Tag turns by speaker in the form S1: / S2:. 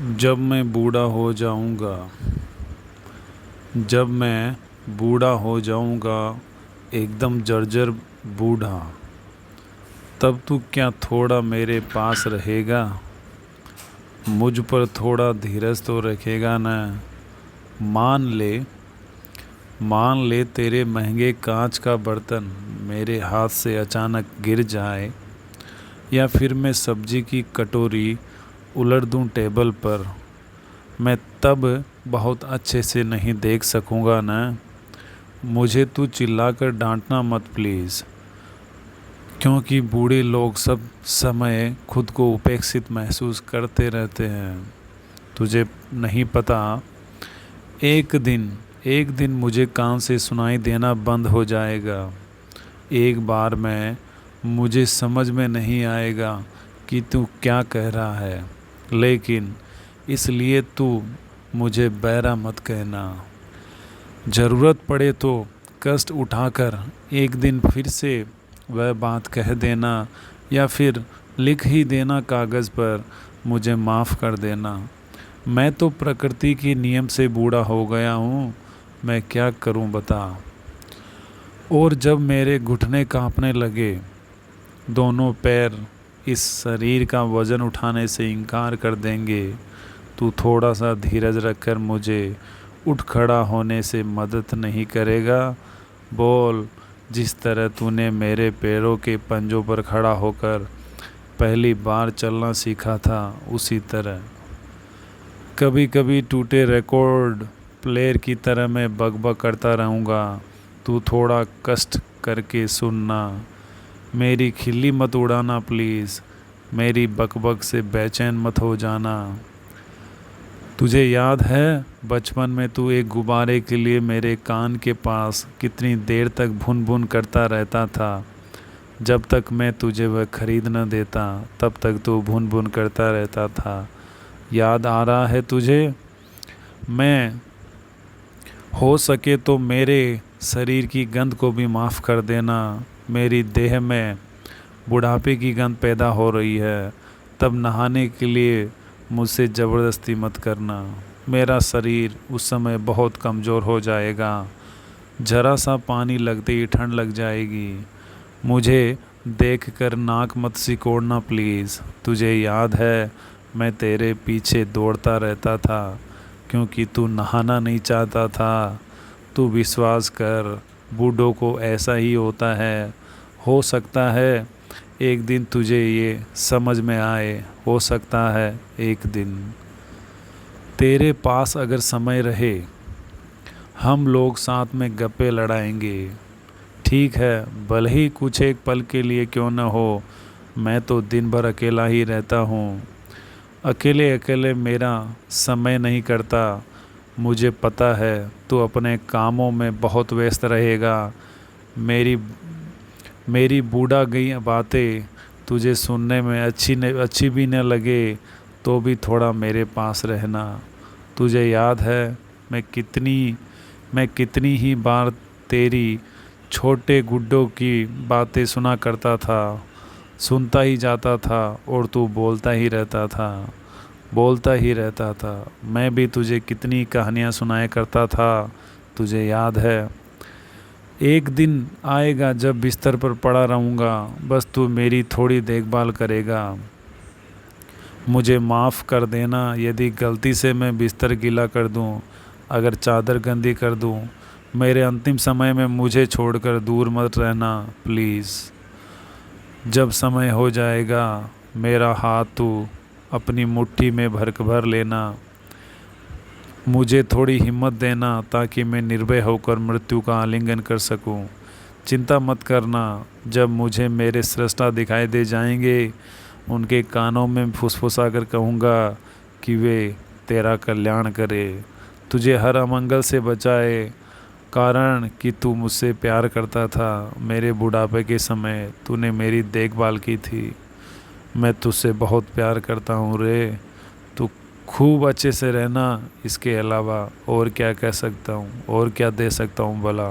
S1: जब मैं बूढ़ा हो जाऊंगा, जब मैं बूढ़ा हो जाऊंगा, एकदम जर्जर बूढ़ा, तब तू क्या थोड़ा मेरे पास रहेगा? मुझ पर थोड़ा धीरज तो रखेगा ना? मान ले, मान ले तेरे महंगे कांच का बर्तन मेरे हाथ से अचानक गिर जाए, या फिर मैं सब्जी की कटोरी उलट दूं टेबल पर। मैं तब बहुत अच्छे से नहीं देख सकूंगा ना। मुझे तू चिल्लाकर डांटना मत प्लीज़, क्योंकि बूढ़े लोग सब समय खुद को उपेक्षित महसूस करते रहते हैं। तुझे नहीं पता, एक दिन मुझे कान से सुनाई देना बंद हो जाएगा। एक बार में मुझे समझ में नहीं आएगा कि तू क्या कह रहा है, लेकिन इसलिए तू मुझे बहरा मत कहना। ज़रूरत पड़े तो कष्ट उठाकर एक दिन फिर से वह बात कह देना, या फिर लिख ही देना कागज़ पर, मुझे माफ़ कर देना। मैं तो प्रकृति के नियम से बूढ़ा हो गया हूँ, मैं क्या करूँ बता। और जब मेरे घुटने कांपने लगे, दोनों पैर इस शरीर का वज़न उठाने से इनकार कर देंगे, तू थोड़ा सा धीरज रखकर मुझे उठ खड़ा होने से मदद नहीं करेगा? बोल, जिस तरह तूने मेरे पैरों के पंजों पर खड़ा होकर पहली बार चलना सीखा था, उसी तरह। कभी कभी टूटे रिकॉर्ड प्लेयर की तरह मैं बकबक करता रहूँगा, तू थोड़ा कष्ट करके सुनना। मेरी खिल्ली मत उड़ाना प्लीज़, मेरी बकबक से बेचैन मत हो जाना। तुझे याद है बचपन में तू एक गुब्बारे के लिए मेरे कान के पास कितनी देर तक भुन भुन करता रहता था? जब तक मैं तुझे वह खरीद न देता, तब तक तू भुन भुन करता रहता था। याद आ रहा है तुझे? मैं हो सके तो मेरे शरीर की गंध को भी माफ़ कर देना। मेरी देह में बुढ़ापे की गंध पैदा हो रही है, तब नहाने के लिए मुझसे ज़बरदस्ती मत करना। मेरा शरीर उस समय बहुत कमज़ोर हो जाएगा, ज़रा सा पानी लगते ही ठंड लग जाएगी। मुझे देखकर नाक मत सिकोड़ना प्लीज़। तुझे याद है मैं तेरे पीछे दौड़ता रहता था, क्योंकि तू नहाना नहीं चाहता था। तू विश्वास कर, बूढ़ों को ऐसा ही होता है। हो सकता है एक दिन तुझे ये समझ में आए, हो सकता है एक दिन। तेरे पास अगर समय रहे, हम लोग साथ में गप्पे लड़ाएंगे। ठीक है, भले ही कुछ एक पल के लिए क्यों न हो। मैं तो दिन भर अकेला ही रहता हूँ। अकेले अकेले मेरा समय नहीं करता। मुझे पता है तू अपने कामों में बहुत व्यस्त रहेगा। मेरी मेरी बूढ़ा गई बातें तुझे सुनने में अच्छी भी न लगे, तो भी थोड़ा मेरे पास रहना। तुझे याद है मैं कितनी ही बार तेरी छोटे गुड्डों की बातें सुना करता था, सुनता ही जाता था, और तू बोलता ही रहता था। मैं भी तुझे कितनी कहानियाँ सुनाया करता था, तुझे याद है? एक दिन आएगा जब बिस्तर पर पड़ा रहूँगा, बस तू मेरी थोड़ी देखभाल करेगा। मुझे माफ़ कर देना यदि गलती से मैं बिस्तर गीला कर दूँ, अगर चादर गंदी कर दूँ। मेरे अंतिम समय में मुझे छोड़कर दूर मत रहना प्लीज़। जब समय हो जाएगा, मेरा हाथ तू अपनी मुट्ठी में भर लेना। मुझे थोड़ी हिम्मत देना ताकि मैं निर्भय होकर मृत्यु का आलिंगन कर सकूं। चिंता मत करना, जब मुझे मेरे सृष्टा दिखाई दे जाएंगे, उनके कानों में फुसफुसा कर कहूँगा कि वे तेरा कल्याण करे, तुझे हर अमंगल से बचाए, कारण कि तू मुझसे प्यार करता था। मेरे बुढ़ापे के समय तूने मेरी देखभाल की थी। मैं तुझसे बहुत प्यार करता हूँ रे। तू खूब अच्छे से रहना। इसके अलावा और क्या कह सकता हूँ, और क्या दे सकता हूँ भला।